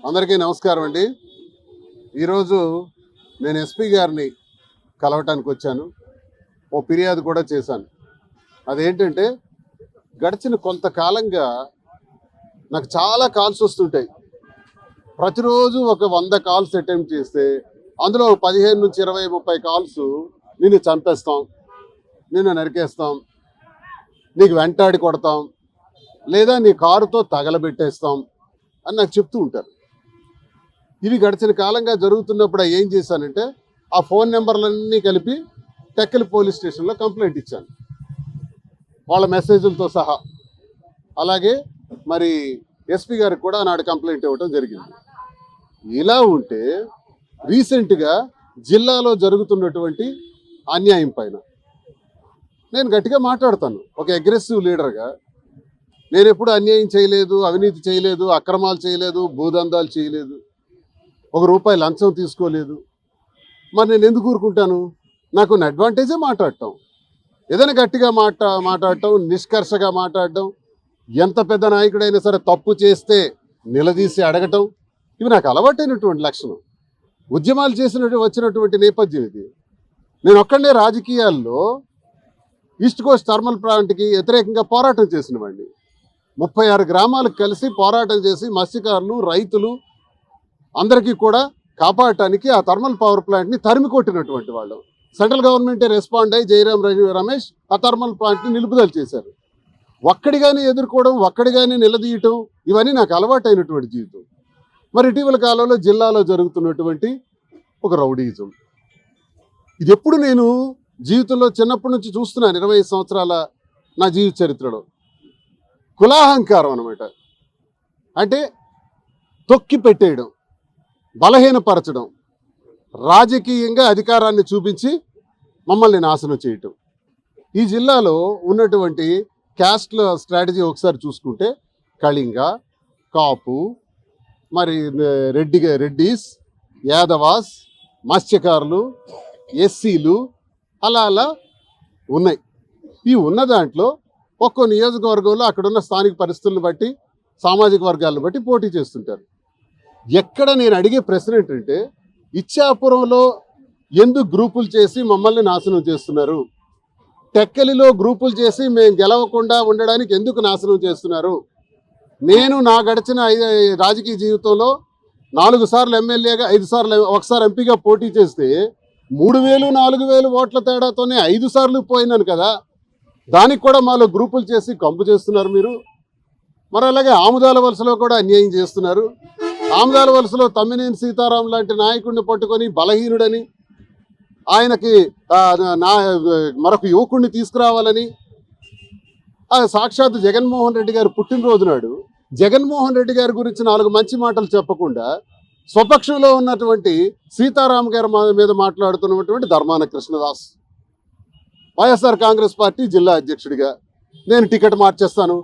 అందరికీ నమస్కారం అండి. ఈరోజు నేను ఎస్పీ గారిని కలవటానికి వచ్చాను. ఓ ఫిర్యాదు కూడా చేశాను. అదేంటంటే గడిచిన కొంతకాలంగా నాకు చాలా కాల్స్ వస్తుంటాయి. ప్రతిరోజు ఒక 100 కాల్స్ అటెంప్ట్ చేస్తే అందులో 15 నుంచి 20, 30 కాల్స్ నిన్ను చంపేస్తాం, నిన్ను నరికేస్తాం, నీకు వెంటాడి కొడతాం, లేదా నీ కారుతో తగలబెట్టేస్తాం అని నాకు చెప్తూ ఉంటారు. ఇవి గడిచిన కాలంగా జరుగుతున్నప్పుడు ఏం చేశానంటే ఆ ఫోన్ నెంబర్లన్నీ కలిపి టెక్కలి పోలీస్ స్టేషన్లో కంప్లైంట్ ఇచ్చాను, వాళ్ళ మెసేజ్లతో సహా. అలాగే మరి ఎస్పీ గారికి కూడా నాడు కంప్లైంట్ ఇవ్వడం జరిగింది. ఇలా ఉంటే రీసెంట్గా జిల్లాలో జరుగుతున్నటువంటి అన్యాయం పైన నేను గట్టిగా మాట్లాడతాను. ఒక అగ్రెసివ్ లీడర్గా నేను ఎప్పుడు అన్యాయం చేయలేదు, అవినీతి చేయలేదు, అక్రమాలు చేయలేదు, భూదందాలు చేయలేదు, ₹1 లంచం తీసుకోలేదు. మరి నేను ఎందుకు ఊరుకుంటాను? నాకు అడ్వాంటేజే మాట్లాడటం, ఏదైనా గట్టిగా మాట్లాడటం, నిష్కర్షగా మాట్లాడటం, ఎంత పెద్ద నాయకుడైనా సరే తప్పు చేస్తే నిలదీసి అడగటం, ఇవి నాకు అలవాటైనటువంటి లక్షణం. ఉద్యమాలు వచ్చినటువంటి నేపథ్యం ఇది. నేను ఒక్కడే రాజకీయాల్లో ఈస్ట్ కోస్ట్ థర్మల్ ప్లాంట్కి వ్యతిరేకంగా పోరాటం చేసిన వాడిని. 36 గ్రామాలకు కలిసి పోరాటం చేసి మత్స్యకారులు, రైతులు అందరికీ కూడా కాపాడటానికి ఆ థర్మల్ పవర్ ప్లాంట్ని తరిమి కొట్టినటువంటి వాళ్ళు. సెంట్రల్ గవర్నమెంటే రెస్పాండ్ అయ్యి జయరాం రమేష్ ఆ థర్మల్ ప్లాంట్ని నిలుపుదల చేశారు. ఒక్కడిగానే ఎదుర్కోవడం, ఒక్కడిగానే నిలదీయటం, ఇవన్నీ నాకు అలవాటైనటువంటి జీవితం. మరి ఇటీవల కాలంలో జిల్లాలో జరుగుతున్నటువంటి ఒక రౌడీజం, ఇది ఎప్పుడు నేను జీవితంలో చిన్నప్పటి నుంచి చూస్తున్నాను. 25 సంవత్సరాల నా జీవిత చరిత్రలో కులాహంకారం అన్నమాట. అంటే తొక్కి పెట్టేయడం, బలహీనపరచడం, రాజకీయంగా అధికారాన్ని చూపించి మమ్మల్ని నాశనం చేయటం. ఈ జిల్లాలో ఉన్నటువంటి క్యాస్ట్ల స్ట్రాటజీ ఒకసారి చూసుకుంటే కళింగ, కాపు, మరి రెడ్డీస్, యాదవాస్, మత్స్యకారులు, ఎస్సీలు అలా ఉన్నాయి. ఈ ఉన్న దాంట్లో ఒక్కో నియోజకవర్గంలో అక్కడున్న స్థానిక పరిస్థితులను బట్టి, సామాజిక వర్గాలను బట్టి పోటీ చేస్తుంటారు. ఎక్కడ నేను అడిగే ప్రశ్న ఏంటంటే, ఇచ్చాపురంలో ఎందుకు గ్రూపులు చేసి మమ్మల్ని నాశనం చేస్తున్నారు? టెక్కలిలో గ్రూపులు చేసి మేము గెలవకుండా ఉండడానికి ఎందుకు నాశనం చేస్తున్నారు? నేను నా గడిచిన రాజకీయ జీవితంలో 4 సార్లు ఎమ్మెల్యేగా, 5 సార్లు, ఒకసారి ఎంపీగా పోటీ చేస్తే 3000, 4000 ఓట్ల తేడాతోనే 5 సార్లు పోయినాను కదా. దానికి కూడా మాలో గ్రూపులు చేసి కంపు చేస్తున్నారు మీరు. మరి అలాగే ఆముదాల వలసలో కూడా అన్యాయం చేస్తున్నారు. ఆముదాల వలసలో తమ్మినేని సీతారాం లాంటి నాయకుడిని పట్టుకొని బలహీనుడని, ఆయనకి మరొక యువకుడిని తీసుకురావాలని, సాక్షాత్ జగన్మోహన్ రెడ్డి గారు పుట్టినరోజు నాడు జగన్మోహన్ రెడ్డి గారి గురించి 4 మంచి మాటలు చెప్పకుండా స్వపక్షంలో ఉన్నటువంటి సీతారాం గారి మీద మాట్లాడుతున్నటువంటి ధర్మాన కృష్ణదాస్, వైఎస్ఆర్ కాంగ్రెస్ పార్టీ జిల్లా అధ్యక్షుడిగా నేను టికెట్ మార్చేస్తాను,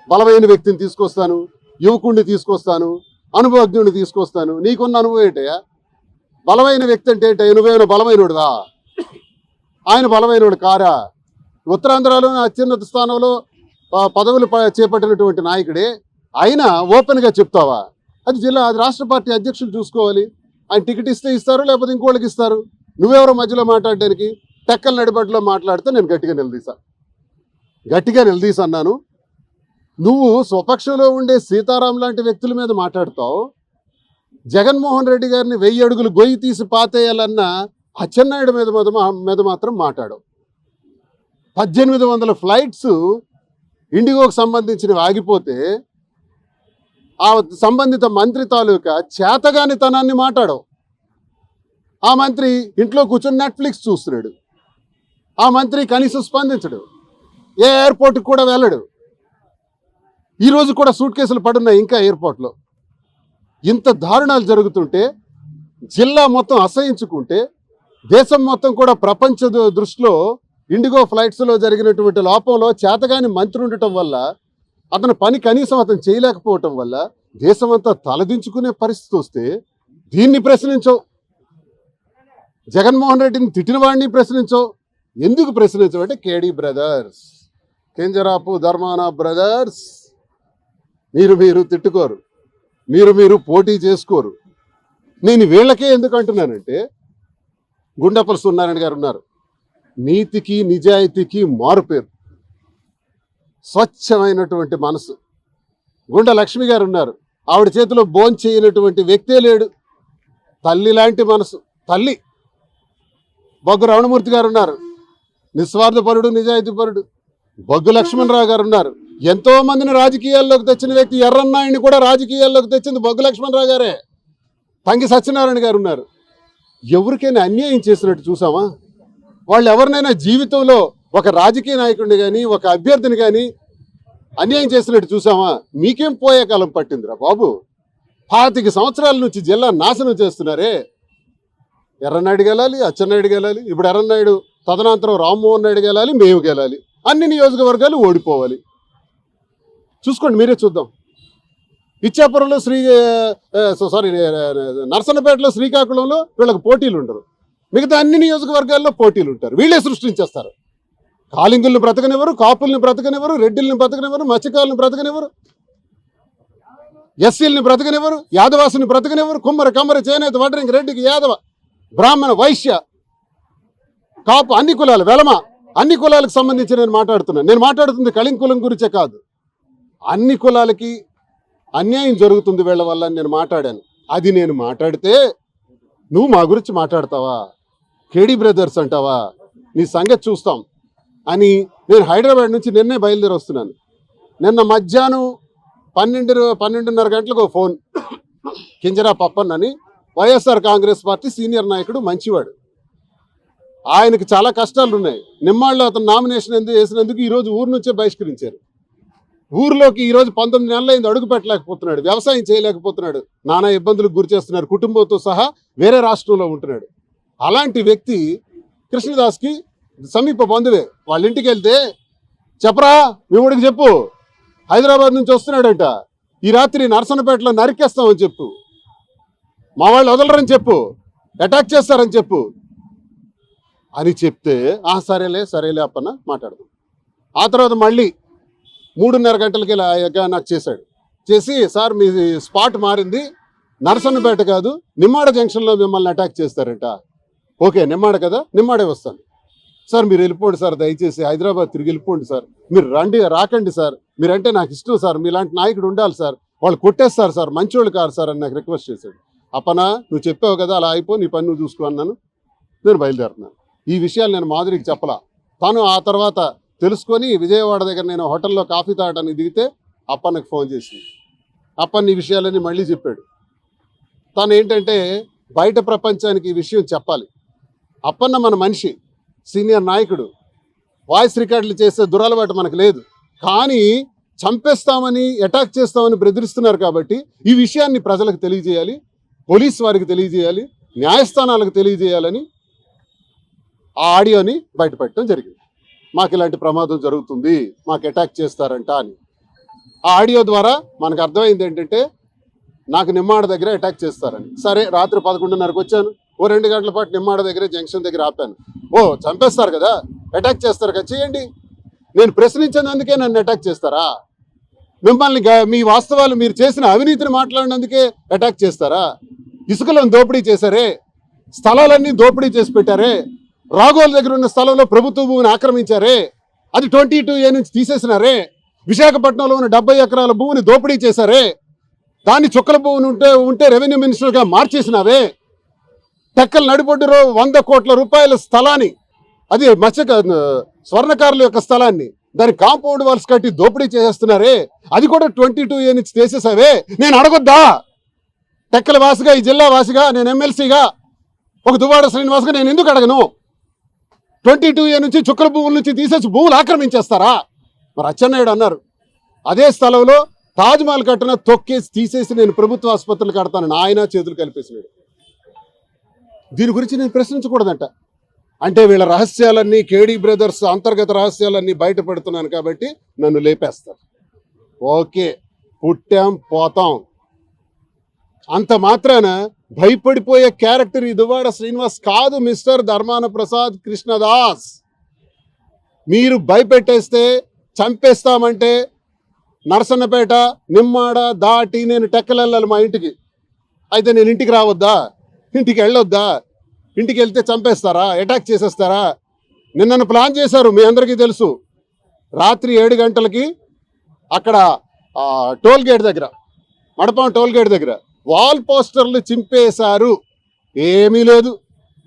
బలమైన వ్యక్తిని తీసుకొస్తాను, యువకుడిని తీసుకొస్తాను, అనుభవజ్ఞుడిని తీసుకొస్తాను. నీకున్న అనుభవం ఏంటయ్యా? బలమైన వ్యక్తి అంటే ఏంటయ్యా? నువ్వేమైనా బలమైనడువా? ఆయన బలమైనడు కారా? ఉత్తరాంధ్రలోని అత్యున్నత స్థానంలో పదవులు చేపట్టినటువంటి నాయకుడే ఆయన ఓపెన్గా చెప్తావా? అది రాష్ట్ర పార్టీ అధ్యక్షులు చూసుకోవాలి. ఆయన టికెట్ ఇస్తే ఇస్తారు, లేకపోతే ఇంకోళ్ళకి ఇస్తారు. నువ్వెవరో మధ్యలో మాట్లాడడానికి? టెక్కల నడిబడిలో మాట్లాడితే నేను గట్టిగా నిలదీసన్నాను. నువ్వు స్వపక్షంలో ఉండే సీతారాం లాంటి వ్యక్తుల మీద మాట్లాడతావు. జగన్మోహన్ రెడ్డి గారిని 1000 అడుగులు గొయ్యి తీసి పాతేయాలన్న అచ్చెన్నాయుడు మీద మాత్రం మాట్లాడవు. 1800 ఫ్లైట్స్ ఇండిగోకు సంబంధించినవి ఆగిపోతే ఆ సంబంధిత మంత్రి తాలూకా చేతగానితనాన్ని మాట్లాడవు. ఆ మంత్రి ఇంట్లో కూర్చొని నెట్ఫ్లిక్స్ చూస్తున్నాడు. ఆ మంత్రి కనీసం స్పందించడు, ఏ ఎయిర్పోర్ట్కి కూడా వెళ్ళడు. ఈరోజు కూడా సూట్ కేసులు పడున్నాయి ఇంకా ఎయిర్పోర్ట్లో. ఇంత దారుణాలు జరుగుతుంటే, జిల్లా మొత్తం అసహించుకుంటే, దేశం మొత్తం కూడా ప్రపంచ దృష్టిలో ఇండిగో ఫ్లైట్స్లో జరిగినటువంటి లోపంలో చేతగాని మంత్రి ఉండటం వల్ల, అతని పని కనీసం అతను చేయలేకపోవటం వల్ల దేశమంతా తలదించుకునే పరిస్థితి వస్తే దీన్ని ప్రశ్నించవు. జగన్మోహన్ రెడ్డిని తిట్టిన వాడిని ప్రశ్నించవు. ఎందుకు ప్రశ్నించవు అంటే, కేడీ బ్రదర్స్, కింజరాపు ధర్మాన బ్రదర్స్, మీరు తిట్టుకోరు. మీరు పోటీ చేసుకోరు. నేను వీళ్ళకే ఎందుకు అంటున్నానంటే, గుండప్పల సూర్యనారాయణ గారు ఉన్నారు, నీతికి నిజాయితీకి మారుపేరు, స్వచ్ఛమైనటువంటి మనసు. గుండ లక్ష్మి గారు ఉన్నారు, ఆవిడ చేతిలో భోంచేయనటువంటి వ్యక్తే లేడు, తల్లి లాంటి మనసు, తల్లి. బొగ్గు రమణమూర్తి గారు ఉన్నారు, నిస్వార్థపరుడు, నిజాయితీపరుడు. బొగ్గు లక్ష్మణరావు గారు ఉన్నారు, ఎంతో మందిని రాజకీయాల్లోకి తెచ్చిన వ్యక్తి. ఎర్రన్నాయుడిని కూడా రాజకీయాల్లోకి తెచ్చింది బొగ్గు లక్ష్మణరావు గారే. తంగి సత్యనారాయణ గారు ఉన్నారు. ఎవరికైనా అన్యాయం చేసినట్టు చూసామా? వాళ్ళు ఎవరినైనా జీవితంలో ఒక రాజకీయ నాయకుడిని కానీ ఒక అభ్యర్థిని కానీ అన్యాయం చేసినట్టు చూసామా? మీకేం పోయే కాలం పట్టిందిరా బాబు? 25 సంవత్సరాల నుంచి జిల్లా నాశనం చేస్తున్నారే. ఎర్రనాయుడు గెలాలి, అచ్చెన్నాయుడు గెలాలి, ఇప్పుడు ఎర్రనాయుడు తదనంతరం రామ్మోహన్ నాయుడు గెలాలి, మేము గెలాలి, అన్ని నియోజకవర్గాలు ఓడిపోవాలి. చూసుకోండి, మీరే చూద్దాం. ఇచ్చాపురంలో నర్సన్నపేటలో, శ్రీకాకుళంలో వీళ్ళకి పోటీలు ఉండరు, మిగతా అన్ని నియోజకవర్గాల్లో పోటీలు ఉంటారు. వీళ్ళే సృష్టించేస్తారు. కాలింగుల్ని బ్రతకనివ్వరు, కాపుల్ని బ్రతకనివ్వరు, రెడ్డిల్ని బ్రతకనివ్వరు, మత్స్యకారులను బ్రతకనివ్వరు, ఎస్సీల్ని బ్రతకనివ్వరు, యాదవాసుని బ్రతకనివ్వరు, కుమ్మర కమ్మర చేనేత వడ్రంగి రెడ్డికి యాదవ బ్రాహ్మణ వైశ్య కాపు అన్ని కులాలు వెలమ అన్ని కులాలకు సంబంధించి నేను మాట్లాడుతున్నాను. నేను మాట్లాడుతుంది కళింగ కులం గురించే కాదు, అన్ని కులాలకి అన్యాయం జరుగుతుంది వీళ్ళ వల్ల అని నేను మాట్లాడాను. అది నేను మాట్లాడితే నువ్వు మా గురించి మాట్లాడతావా, కేడీ బ్రదర్స్ అంటావా, నీ సంగతి చూస్తాం అని నేను హైదరాబాద్ నుంచి నిన్నే బయలుదేరి వస్తున్నాను. నిన్న మధ్యాహ్నం 12:30 గంటలకు ఫోన్, కింజరా పప్పన్ అని వైఎస్ఆర్ కాంగ్రెస్ పార్టీ సీనియర్ నాయకుడు, మంచివాడు. ఆయనకి చాలా కష్టాలు ఉన్నాయి. నిమ్మాళ్ళలో అతను నామినేషన్ వేసినందుకు ఈరోజు ఊరు నుంచే బహిష్కరించారు. ఊర్లోకి ఈరోజు 19 నెలలైంది, అడుగు పెట్టలేకపోతున్నాడు, వ్యవసాయం చేయలేకపోతున్నాడు, నానా ఇబ్బందులకు గురి చేస్తున్నారు, కుటుంబంతో సహా వేరే రాష్ట్రంలో ఉంటున్నాడు. అలాంటి వ్యక్తి కృష్ణదాస్కి సమీప బంధువే. వాళ్ళ ఇంటికి వెళ్తే చెప్పరా మీ ఊడికి చెప్పు, హైదరాబాద్ నుంచి వస్తున్నాడంట, ఈ రాత్రి నర్సన్నపేటలో నరికేస్తామని చెప్పు, మా వాళ్ళు వదలరని చెప్పు, అటాక్ చేస్తారని చెప్పు అని చెప్తే సరేలే అప్పన్న మాట్లాడదాం. ఆ తర్వాత మళ్ళీ 3:30 గంటలకి నాకు చేసి, సార్ మీ స్పాట్ మారింది, నర్సన్నపేట కాదు నిమ్మాడ జంక్షన్లో మిమ్మల్ని అటాక్ చేస్తారంట. ఓకే, నిమ్మాడ కదా, నిమ్మాడే వస్తాను సార్, మీరు వెళ్ళిపోండి సార్, దయచేసి హైదరాబాద్ తిరిగి వెళ్ళిపోండి సార్, మీరు రాకండి సార్, మీరంటే నాకు ఇష్టం సార్, మీలాంటి నాయకుడు ఉండాలి సార్, వాళ్ళు కొట్టేస్తారు సార్, మంచోళ్ళు కారు సార్ అని నాకు రిక్వెస్ట్ చేశాడు. అప్పనా నువ్వు చెప్పావు కదా, అలా అయిపో, నీ పని నువ్వు చూసుకో అన్నాను. నేను బయలుదేరుతున్నాను. ఈ విషయాలు నేను మాధురికి చెప్పలా. తను ఆ తర్వాత తెలుసుకొని విజయవాడ దగ్గర నేను హోటల్లో కాఫీ తాగడానికి దిగితే అప్పన్నకు ఫోన్ చేసింది. అప్పన్న ఈ విషయాలన్నీ మళ్ళీ చెప్పాడు. తను ఏంటంటే బయట ప్రపంచానికి ఈ విషయం చెప్పాలి. అప్పన్న మన మనిషి, సీనియర్ నాయకుడు, వాయిస్ రికార్డులు చేసే దురలవాటు మనకు లేదు. కానీ చంపేస్తామని, అటాక్ చేస్తామని బెదిరిస్తున్నారు కాబట్టి ఈ విషయాన్ని ప్రజలకు తెలియజేయాలి, పోలీస్ వారికి తెలియజేయాలి, న్యాయస్థానాలకు తెలియజేయాలని ఆ ఆడియోని బయటపెట్టడం జరిగింది. మాకు ఇలాంటి ప్రమాదం జరుగుతుంది, మాకు అటాక్ చేస్తారంట అని. ఆ ఆడియో ద్వారా మనకు అర్థమైంది ఏంటంటే నాకు నిమ్మాడ దగ్గర అటాక్ చేస్తారని. సరే, రాత్రి 11:30కి వచ్చాను, ఓ 2 గంటల పాటు నిమ్మాడ దగ్గర జంక్షన్ దగ్గర ఆపాను. చంపేస్తారు కదా, అటాక్ చేస్తారు కదా, చేయండి. నేను ప్రశ్నించినందుకే నన్ను అటాక్ చేస్తారా? మిమ్మల్ని మీ వాస్తవాలు, మీరు చేసిన అవినీతిని మాట్లాడినందుకే అటాక్ చేస్తారా? ఇసుకలను దోపిడీ చేశారే, స్థలాలన్నీ దోపిడీ చేసి పెట్టారే, రాఘోల్ దగ్గర ఉన్న స్థలంలో ప్రభుత్వ భూమిని ఆక్రమించారే, అది 22A నుంచి తీసేసినారే, విశాఖపట్నంలో ఉన్న 70 ఎకరాల భూమిని దోపిడీ చేశారే, దాన్ని చుక్కల భూమిని ఉంటే రెవెన్యూ మినిస్టర్గా మార్చేసినావే, టెక్కల నడిబొడ్డులో 100 కోట్ల రూపాయల స్థలాన్ని, అది స్వర్ణకారుల యొక్క స్థలాన్ని, దాని కాంపౌండ్ వాల్స్ కట్టి దోపిడీ చేసేస్తున్నారే, అది కూడా 22A నుంచి తీసేసావే. నేను అడగొద్దా? టెక్కల వాసిగా, ఈ జిల్లా వాసిగా, నేను ఎమ్మెల్సీగా, ఒక దువ్వాడ శ్రీనివాస్గా నేను ఎందుకు అడగను? 22A నుంచి చుక్కల భూముల నుంచి తీసేసి భూములు ఆక్రమించేస్తారా? మరి అచ్చెన్నాయుడు అన్నారు, అదే స్థలంలో తాజ్మహల్ కట్టిన తొక్కేసి తీసేసి నేను ప్రభుత్వ ఆసుపత్రులు కడతానని ఆయన చేతులు కలిపేసినాడు. దీని గురించి నేను ప్రశ్నించకూడదంట. అంటే వీళ్ళ రహస్యాలన్నీ, కేడీ బ్రదర్స్ అంతర్గత రహస్యాలన్నీ బయట పెడుతున్నాను కాబట్టి నన్ను లేపేస్తారు. ఓకే, పుట్టాం పోతాం, అంత మాత్రాన భయపడిపోయే క్యారెక్టర్ ఈ దువ్వాడ శ్రీనివాస్ కాదు. మిస్టర్ ధర్మాన ప్రసాద్ కృష్ణదాస్, మీరు భయపెట్టేస్తే, చంపేస్తామంటే నరసన్నపేట నిమ్మాడ దాటి నేను టెక్కలు వెళ్ళాలి మా ఇంటికి. అయితే నేను ఇంటికి రావద్దా? ఇంటికి వెళ్ళొద్దా? ఇంటికి వెళ్తే చంపేస్తారా, అటాక్ చేసేస్తారా? నిన్నను ప్లాన్ చేశారు, మీ అందరికీ తెలుసు. రాత్రి 7 గంటలకి అక్కడ టోల్ గేట్ దగ్గర, మడపం టోల్ గేట్ దగ్గర వాల్ పోస్టర్లు చింపేశారు. ఏమీ లేదు.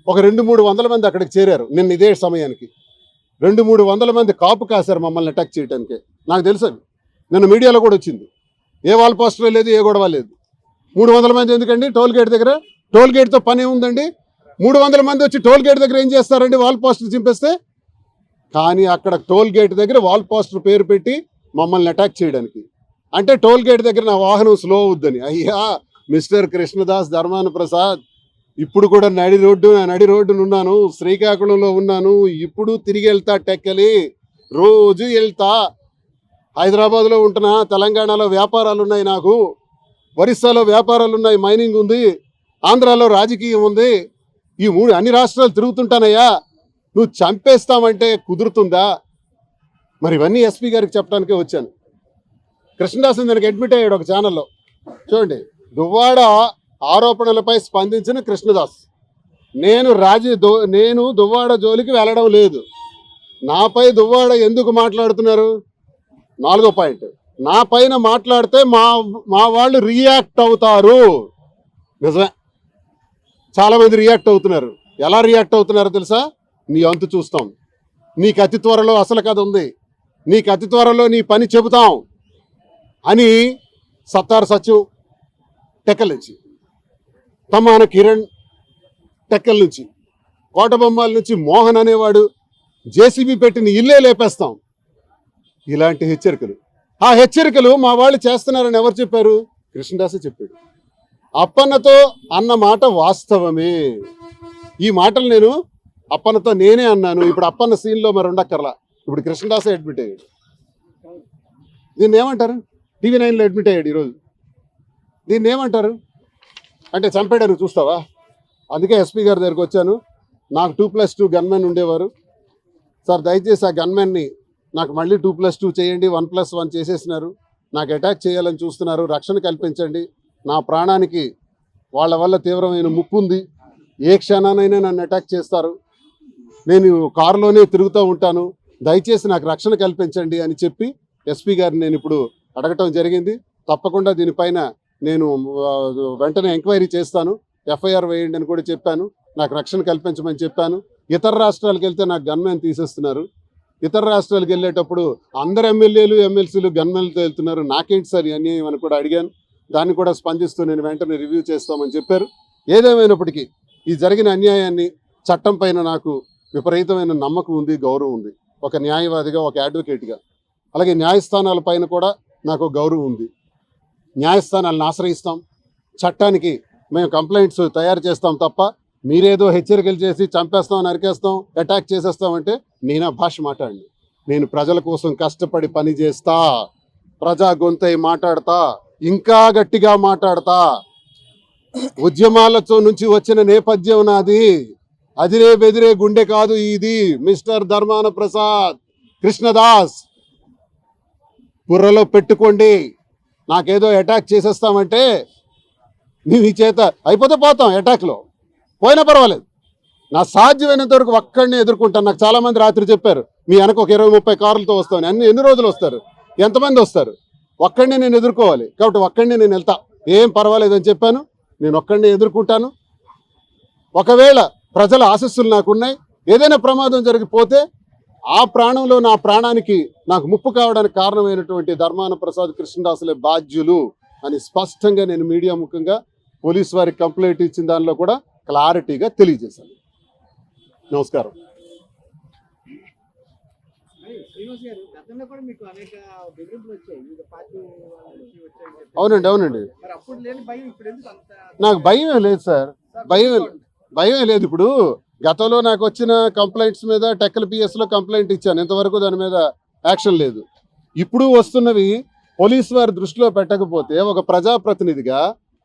ఒక 200-300 మంది అక్కడికి చేరారు నిన్న ఇదే సమయానికి. 200-300 మంది కాపు కాశారు మమ్మల్ని అటాక్ చేయడానికి. నాకు తెలుసు, నిన్న మీడియాలో కూడా వచ్చింది. ఏ వాల్ పోస్టర్ లేదు, ఏ గొడవ లేదు. 300 మంది ఎందుకండి టోల్ గేట్ దగ్గర? టోల్ గేట్తో పని ఏముందండి? 300 మంది వచ్చి టోల్ గేట్ దగ్గర ఏం చేస్తారండి వాల్ పోస్టర్ చింపేస్తే? కానీ అక్కడ టోల్ గేట్ దగ్గర వాల్ పోస్టర్ పేరు పెట్టి మమ్మల్ని అటాక్ చేయడానికి. అంటే టోల్ గేట్ దగ్గర నా వాహనం స్లో అవుద్దని. అయ్యా మిస్టర్ కృష్ణదాస్ ధర్మాన ప్రసాద్, ఇప్పుడు కూడా నడి రోడ్డును ఉన్నాను, శ్రీకాకుళంలో ఉన్నాను. ఇప్పుడు తిరిగి వెళ్తా టెక్కలి, రోజు వెళ్తా. హైదరాబాద్లో ఉంటున్నా, తెలంగాణలో వ్యాపారాలు ఉన్నాయి నాకు, ఒరిస్సాలో వ్యాపారాలు ఉన్నాయి, మైనింగ్ ఉంది, ఆంధ్రాలో రాజకీయం ఉంది. ఈ అన్ని రాష్ట్రాలు తిరుగుతుంటానయ్యా. నువ్వు చంపేస్తామంటే కుదురుతుందా? మరి ఇవన్నీ ఎస్పీ గారికి చెప్పడానికే వచ్చాను. కృష్ణదాస్ దానికి అడ్మిట్ అయ్యాడు ఒక ఛానల్లో. చూడండి, దువ్వాడ ఆరోపణలపై స్పందించిన కృష్ణదాస్, నేను దువ్వాడ జోలికి వెళ్ళడం లేదు. నాపై దువ్వాడ ఎందుకు మాట్లాడుతున్నారు? 4వ పాయింట్, నా పైన మాట్లాడితే మా వాళ్ళు రియాక్ట్ అవుతారు. నిజమే, చాలామంది రియాక్ట్ అవుతున్నారు. ఎలా రియాక్ట్ అవుతున్నారో తెలుసా? నీ అంతు చూస్తాం, నీకు అతి త్వరలో అసలు కథ ఉంది, నీకు అతి త్వరలో నీ పని చెబుతాం అని సత్తార్ సచివ్ టెక్కల్ నుంచి, తమ్మాన కిరణ్ టెక్కల్ నుంచి, కోటబొమ్మాల నుంచి మోహన్ అనేవాడు జేసీబీ పెట్టిన ఇల్లే లేపేస్తాం, ఇలాంటి హెచ్చరికలు. ఆ హెచ్చరికలు మా వాళ్ళు చేస్తున్నారని ఎవరు చెప్పారు? కృష్ణదాసే చెప్పాడు. అప్పన్నతో అన్న మాట వాస్తవమే. ఈ మాటలు నేను అప్పన్నతో నేనే అన్నాను. ఇప్పుడు అప్పన్న సీన్లో మరి ఉండక్కర్లా, ఇప్పుడు కృష్ణదాసే అడ్మిట్ అయ్యాడు. దీన్ని ఏమంటారు? TV9లో అడ్మిట్ అయ్యాడు ఈరోజు. దీన్ని ఏమంటారు? అంటే చంపాడని చూస్తావా? అందుకే ఎస్పీ గారి దగ్గరికి వచ్చాను. నాకు 2+2 గన్మెన్ ఉండేవారు సార్, దయచేసి ఆ గన్మెన్ని నాకు మళ్ళీ 2+2 చేయండి, 1+1 చేసేసినారు, నాకు అటాక్ చేయాలని చూస్తున్నారు, రక్షణ కల్పించండి, నా ప్రాణానికి వాళ్ళ వల్ల తీవ్రమైన ముప్పు ఉంది, ఏ క్షణానైనా నన్ను అటాక్ చేస్తారు, నేను కారులోనే తిరుగుతూ ఉంటాను, దయచేసి నాకు రక్షణ కల్పించండి అని చెప్పి ఎస్పీ గారిని నేను ఇప్పుడు అడగటం జరిగింది. తప్పకుండా దీనిపైన నేను వెంటనే ఎంక్వైరీ చేస్తాను, ఎఫ్ఐఆర్ వేయండి అని కూడా చెప్పాను, నాకు రక్షణ కల్పించమని చెప్పాను. ఇతర రాష్ట్రాలకు వెళ్తే నాకు గన్మెన్ తీసేస్తున్నారు, ఇతర రాష్ట్రాలకు వెళ్ళేటప్పుడు అందరు ఎమ్మెల్యేలు ఎమ్మెల్సీలు గన్మెన్లతో వెళ్తున్నారు, నాకేంటి సార్ అన్యాయం అని కూడా అడిగాను. దాన్ని కూడా స్పందిస్తూ నేను వెంటనే రివ్యూ చేస్తామని చెప్పారు. ఏదేమైనప్పటికీ ఈ జరిగిన అన్యాయాన్ని, చట్టం పైన నాకు విపరీతమైన నమ్మకం ఉంది, గౌరవం ఉంది. ఒక న్యాయవాదిగా, ఒక అడ్వకేట్గా, అలాగే న్యాయస్థానాల పైన కూడా నాకు గౌరవం ఉంది. న్యాయస్థానాలను ఆశ్రయిస్తాం, చట్టానికి మేము కంప్లైంట్స్ తయారు చేస్తాం తప్ప మీరేదో హెచ్చరికలు చేసి చంపేస్తాం, నరికేస్తాం, అటాక్ చేసేస్తామంటే నేను భాష మాట్లాడండి. నేను ప్రజల కోసం కష్టపడి పని చేస్తా, ప్రజా గొంతై మాట్లాడతా, ఇంకా గట్టిగా మాట్లాడతా. ఉద్యమాలతో నుంచి వచ్చిన నేపథ్యం నాది, అదిరే బెదిరే గుండె కాదు ఇది. మిస్టర్ ధర్మాన ప్రసాద్ కృష్ణదాస్, బుర్రలో పెట్టుకోండి. నాకేదో అటాక్ చేసేస్తామంటే నీ చేత అయిపోతే పోతాం, అటాక్లో పోయినా పర్వాలేదు, నా సాధ్యమైనంత వరకు ఒక్కడిని ఎదుర్కొంటాను. నాకు చాలామంది రాత్రి చెప్పారు, మీ వెనక ఒక 20-30 కార్లతో వస్తాను. ఎన్ని రోజులు వస్తారు, ఎంతమంది వస్తారు, ఒక్కడిని నేను ఎదుర్కోవాలి, కాబట్టి ఒక్కడిని నేను వెళ్తా, ఏం పర్వాలేదని చెప్పాను. నేను ఒక్కడిని ఎదుర్కొంటాను. ఒకవేళ ప్రజల ఆశస్సులు నాకున్నాయి, ఏదైనా ప్రమాదం జరిగిపోతే ఆ ప్రాణంలో నా ప్రాణానికి నాకు ముప్పు కావడానికి కారణమైనటువంటి ధర్మాన ప్రసాద్ కృష్ణదాసులే బాధ్యులు అని స్పష్టంగా నేను మీడియా ముఖంగా పోలీసు వారికి కంప్లైంట్ ఇచ్చిన దానిలో కూడా క్లారిటీగా తెలియజేశాను. నమస్కారం. అవునండి. నాకు భయం లేదు సార్, భయం లేదు. ఇప్పుడు గతంలో నాకు వచ్చిన కంప్లైంట్స్ మీద టెక్కల్ పిఎస్లో కంప్లైంట్ ఇచ్చాను, ఇంతవరకు దాని మీద యాక్షన్ లేదు. ఇప్పుడు వస్తున్నవి పోలీసు వారి దృష్టిలో పెట్టకపోతే ఒక ప్రజాప్రతినిధిగా,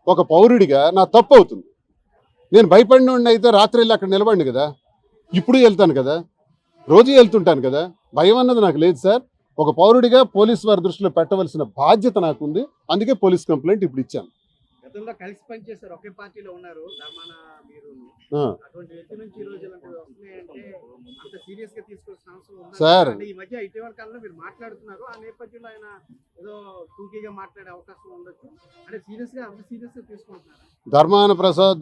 ఒక పౌరుడిగా నా తప్పు అవుతుంది. నేను భయపడిన అయితే రాత్రి వెళ్ళి అక్కడ నిలబడి కదా, ఇప్పుడు వెళ్తాను కదా, రోజు వెళ్తుంటాను కదా, భయం అన్నది నాకు లేదు సార్. ఒక పౌరుడిగా పోలీసు వారి దృష్టిలో పెట్టవలసిన బాధ్యత నాకుంది. అందుకే పోలీస్ కంప్లైంట్ ఇప్పుడు ఇచ్చాను. గతంలో కలిసి పనిచేశారు, ఒకే పార్టీలో ఉన్నారు ధర్మాన మీరు. ఆ. అటువంటి వ్యక్తి నుంచి ఈ రోజు ఇలాంటివి వస్తున్నాయంటే అంత సీరియస్ గా తీసుకోవాల్సిన అవసరం ఉందా? సార్. అంటే ఈ మధ్య ఇటీవల కాలంలో మీరు మాట్లాడుతున్నారు, ఆ నేపథ్యంలో ఆయన ఏదో టూకీగా మాట్లాడే అవకాశం ఉండొచ్చు. అంటే అంత సీరియస్ గా తీసుకుంటున్నారు.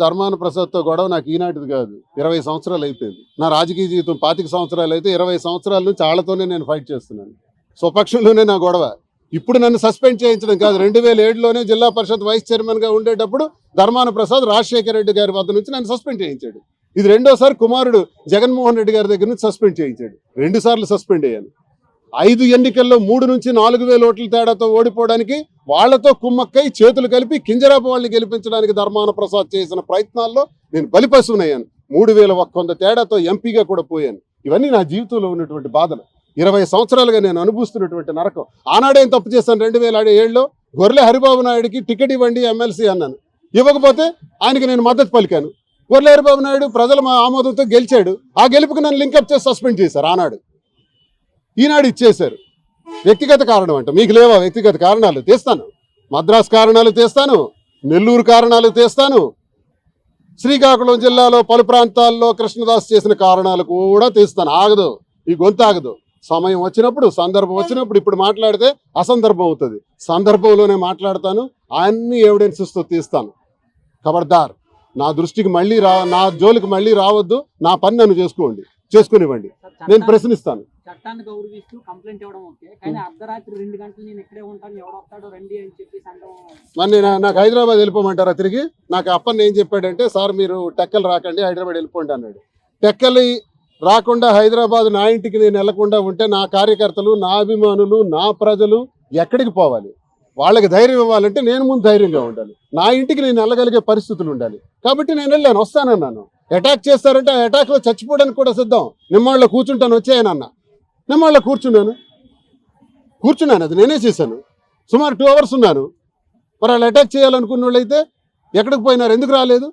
ధర్మాన ప్రసాద్తో గొడవ నాకు ఈనాటిది కాదు, 20 సంవత్సరాలు అయిపోయింది. నా రాజకీయ జీవితం 25 సంవత్సరాలు అయితే 20 సంవత్సరాల నుంచి వాళ్ళతోనే నేను ఫైట్ చేస్తున్నాను. స్వపక్షంలోనే నా గొడవ. ఇప్పుడు నన్ను సస్పెండ్ చేయించడం కాదు, 2007లోనే జిల్లా పరిషత్ వైస్ చైర్మన్ గా ఉండేటప్పుడు ధర్మాన ప్రసాద్ రాజశేఖర రెడ్డి గారి వద్ద నుంచి నన్ను సస్పెండ్ చేయించాడు. ఇది రెండోసారి కుమారుడు జగన్మోహన్ రెడ్డి గారి దగ్గర నుంచి సస్పెండ్ చేయించాడు. 2 సార్లు సస్పెండ్ అయ్యాను. 5 ఎన్నికల్లో 3 నుంచి 4,000 ఓట్ల తేడాతో ఓడిపోవడానికి వాళ్లతో కుమ్మక్కై చేతులు కలిపి కింజరాపు వాళ్ళని గెలిపించడానికి ధర్మాన ప్రసాద్ చేసిన ప్రయత్నాల్లో నేను బలిపశువునయ్యాను. 3,100 తేడాతో ఎంపీగా కూడా పోయాను. ఇవన్నీ నా జీవితంలో ఉన్నటువంటి బాధలు. 20 సంవత్సరాలుగా నేను అనుభవిస్తున్నటువంటి నరకం. ఆనాడేం తప్పు చేశాను, 2007లో గొర్రె హరిబాబు నాయుడికి టికెట్ ఇవ్వండి ఎమ్మెల్సీ అన్నాను. ఇవ్వకపోతే ఆయనకి నేను మద్దతు పలికాను. గొర్రె హరిబాబు నాయుడు ప్రజల ఆమోదంతో గెలిచాడు. ఆ గెలుపుకి నన్ను లింకప్ చేసి సస్పెండ్ చేశారు ఆనాడు. ఈనాడు ఇచ్చేశారు. వ్యక్తిగత కారణం అంట. మీకు లేవా వ్యక్తిగత కారణాలు? తీస్తాను. మద్రాసు కారణాలు తీస్తాను, నెల్లూరు కారణాలు తీస్తాను, శ్రీకాకుళం జిల్లాలో పలు ప్రాంతాల్లో కృష్ణదాస్ చేసిన కారణాలు కూడా తీస్తాను. ఆగదు, ఈ గొంతు ఆగదు. సమయం వచ్చినప్పుడు, సందర్భం వచ్చినప్పుడు, ఇప్పుడు మాట్లాడితే అసందర్భం అవుతుంది. సందర్భంలోనే మాట్లాడతాను, అన్ని ఎవిడెన్సెస్తో తీస్తాను. ఖబర్దార్, నా దృష్టికి మళ్ళీ నా జోలికి మళ్ళీ రావద్దు. నా పని నన్ను చేసుకునివ్వండి, నేను ప్రశ్నిస్తాను. చట్టాన్ని గౌరవిస్తూ కంప్లైంట్ ఇవ్వడం ఓకే, కానీ అర్ధరాత్రి 2 గంటలు నేను ఇక్కడే ఉంటాను, ఎవడొస్తాడో రండి అని చెప్పి మరి నాకు హైదరాబాద్ వెళ్ళిపోమంటారా తిరిగి? నాకు అప్పన్న ఏం చెప్పాడంటే, సార్ మీరు టెక్కలు రాకండి, హైదరాబాద్ వెళ్ళిపోండి అన్నాడు. టెక్కలి రాకుండా హైదరాబాద్ నా ఇంటికి నేను వెళ్లకుండా ఉంటే నా కార్యకర్తలు, నా అభిమానులు, నా ప్రజలు ఎక్కడికి పోవాలి? వాళ్ళకి ధైర్యం ఇవ్వాలంటే నేను ముందు ధైర్యంగా ఉండాలి. నా ఇంటికి నేను వెళ్ళగలిగే పరిస్థితులు ఉండాలి. కాబట్టి నేను వెళ్ళాను, వస్తానన్నాను. అటాక్ చేస్తారంటే ఆ అటాక్లో చచ్చిపోవడానికి కూడా సిద్ధం. నిమ్మాళ్ళలో కూర్చుంటాను, వచ్చాయనన్న. నిమ్మాళ్ళలో కూర్చున్నాను, అది నేనే చేశాను. సుమారు 2 అవర్స్ ఉన్నాను. మరి వాళ్ళు అటాక్ చేయాలనుకున్న వాళ్ళు అయితే ఎక్కడికి పోయినారు, ఎందుకు రాలేదు?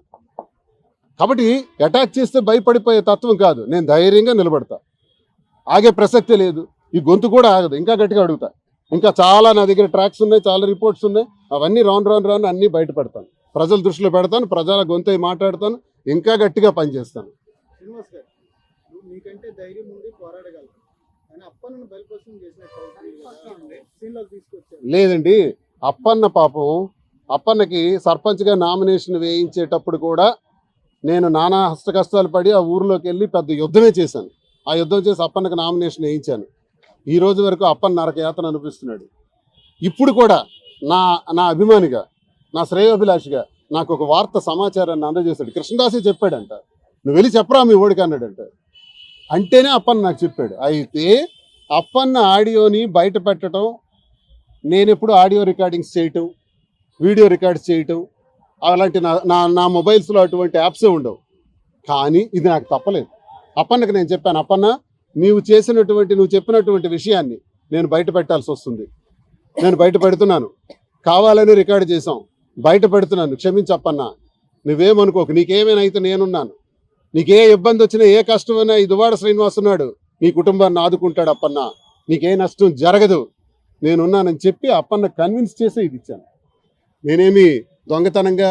కాబట్టి అటాక్ చేస్తే భయపడిపోయే తత్వం కాదు. నేను ధైర్యంగా నిలబడతా, ఆగే ప్రసక్తే లేదు. ఈ గొంతు కూడా ఆగదు, ఇంకా గట్టిగా అడుగుతా. ఇంకా చాలా నా దగ్గర ట్రాక్స్ ఉన్నాయి, చాలా రిపోర్ట్స్ ఉన్నాయి. అవన్నీ రాను అన్నీ బయటపడతాను, ప్రజల దృష్టిలో పెడతాను, ప్రజల గొంతు మాట్లాడతాను, ఇంకా గట్టిగా పనిచేస్తాను. శ్రీనివాస్ గారు, మీకంటే ధైర్యం ఉంది, పోరాడగలరు. కానీ అప్పన్నను బలిపశువుని తీసుకొచ్చారు. లేదండి, అప్పన్న పాపం, అప్పన్నకి సర్పంచ్గా నామినేషన్ వేయించేటప్పుడు కూడా నేను నానా హస్తకష్టాలు పడి ఆ ఊరిలోకి వెళ్ళి పెద్ద యుద్ధమే చేశాను. ఆ యుద్ధం చేసి అప్పన్నకు నామినేషన్ వేయించాను. ఈ రోజు వరకు అప్పన్న నరకయాతన అనిపిస్తున్నాడు. ఇప్పుడు కూడా నా అభిమానిగా, నా శ్రేయోభిలాషిగా నాకు ఒక వార్త సమాచారాన్ని అందజేశాడు. కృష్ణదాసే చెప్పాడంట, నువ్వు వెళ్ళి చెప్పరా మీ ఓడికి అన్నాడంట. అంటేనే అప్పన్న నాకు చెప్పాడు. అయితే అప్పన్న ఆడియోని బయట పెట్టడం, నేను ఎప్పుడు ఆడియో రికార్డింగ్స్ చేయటం, వీడియో రికార్డ్స్ చేయటం, అలాంటి నా మొబైల్స్లో అటువంటి యాప్సే ఉండవు. కానీ ఇది నాకు తప్పలేదు. అప్పన్నకి నేను చెప్పాను, అప్పన్న నువ్వు చెప్పినటువంటి విషయాన్ని నేను బయట పెట్టాల్సి వస్తుంది. నేను బయట పెడుతున్నాను, కావాలని రికార్డు చేసాం, బయట పెడుతున్నాను, క్షమించప్పన్న, నువ్వేమనుకోకు, నీకేమైనా అయితే నేనున్నాను. నీకే ఇబ్బంది వచ్చినా, ఏ కష్టమైనా ఈ దువ్వాడ శ్రీనివాస్ ఉన్నాడు, నీ కుటుంబాన్ని ఆదుకుంటాడు అప్పన్న, నీకే నష్టం జరగదు, నేనున్నానని చెప్పి అప్పన్న కన్విన్స్ చేసి ఇది ఇచ్చాను. నేనేమి దొంగతనంగా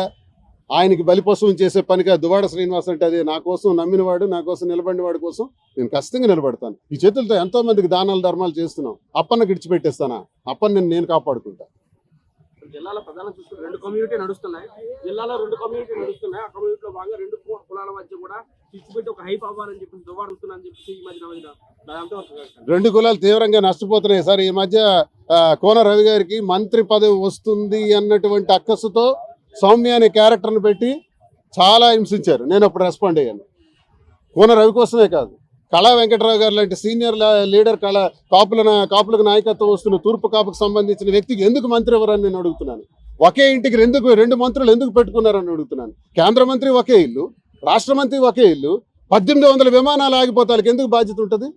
ఆయనకి బలిపశువుని చేసే పనిగా దువ్వాడ శ్రీనివాస్ అంటే అదే నా కోసం నమ్మినవాడు, నా కోసం నిలబడినవాడి కోసం నేను ఖచ్చితంగా నిలబడతాను. ఈ చేతులతో ఎంతో మందికి దానాలు ధర్మాలు చేస్తున్నాం. అప్పన్నకి విడిచిపెట్టేస్తానా? అప్పన్న నేను కాపాడుకుంటా. జిల్లాలో ప్రధాన చూసుకుని 2 కమ్యూనిటీ నడుస్తున్నాయి. జిల్లాలో 2 కమ్యూనిటీ నడుస్తున్నాయి. ఆ కమ్యూనిటీలో భాగంగా 2 కులాల మధ్య కూడా చిచ్చుపెట్టి ఒక హైప్ అవ్వాలని చెప్పి దువ్వాడుతుందని చెప్పి ఈ మధ్య 2 కులాలు తీవ్రంగా నష్టపోతున్నాయి సార్. ఈ మధ్య కోన రవి గారికి మంత్రి పదవి వస్తుంది అన్నటువంటి అక్కసుతో సౌమ్య అనే క్యారెక్టర్ని పెట్టి చాలా హింసించారు. నేను అప్పుడు రెస్పాండ్ అయ్యాను. కోన రవి కోసమే కాదు, కళా వెంకటరావు గారు లాంటి సీనియర్ లీడర్, కాపులకు నాయకత్వం వస్తున్న తూర్పు కాపుకు సంబంధించిన వ్యక్తికి ఎందుకు మంత్రి ఎవరని నేను అడుగుతున్నాను. ఒకే ఇంటికి 2 మంత్రులు ఎందుకు పెట్టుకున్నారని అడుగుతున్నాను. కేంద్ర మంత్రి ఒకే ఇల్లు, రాష్ట్ర మంత్రి ఒకే ఇల్లు, 1800 విమానాలు ఆగిపోతానికి ఎందుకు బాధ్యత ఉంటుంది?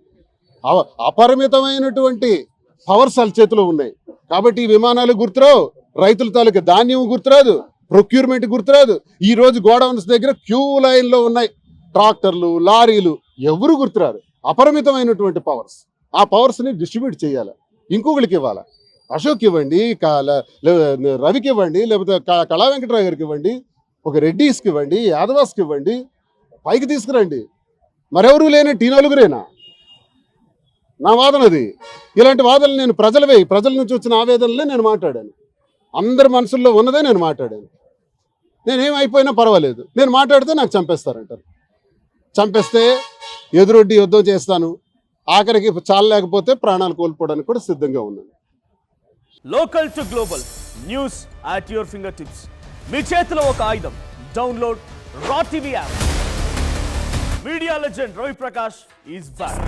అపరిమితమైనటువంటి పవర్స్ వాళ్ళ చేతిలో ఉన్నాయి. కాబట్టి ఈ విమానాలు గుర్తురావు, రైతుల తాలూకు ధాన్యం గుర్తురాదు, ప్రొక్యూర్మెంట్ గుర్తురాదు. ఈ రోజు గోడౌన్స్ దగ్గర క్యూ లైన్లో ఉన్నాయి ట్రాక్టర్లు, లారీలు, ఎవరు గుర్తురారు. అపరిమితమైనటువంటి పవర్స్, ఆ పవర్స్ని డిస్ట్రిబ్యూట్ చేయాలి. ఇంకొకరికి ఇవ్వాలా, అశోక్ ఇవ్వండి, రవికి ఇవ్వండి, లేకపోతే కళా వెంకటరావు గారికి ఇవ్వండి, ఒక రెడ్డిస్కి ఇవ్వండి, యాదవాస్కి ఇవ్వండి, పైకి తీసుకురండి. మరెవరూ లేని టీ నలుగురేనా? నా వాదన అది. ఇలాంటి వాదనలు నేను ప్రజల నుంచి వచ్చిన ఆవేదనలే నేను మాట్లాడాను. అందరి మనసుల్లో ఉన్నదే నేను మాట్లాడాను. నేనేమైపోయినా పర్వాలేదు, నేను మాట్లాడితే నాకు చంపేస్తారంటారు. చంపేస్తే ఎదురొడ్డి యుద్ధం చేస్తాను, ఆఖరికి చాలలేకపోతే ప్రాణాలు కోల్పోవడానికి కూడా సిద్ధంగా ఉన్నాను. Local to global news at your fingertips. మీ చేతిలో ఒక ఆయుధం. Download Raw TV app. Media legend Ravi Prakash is back.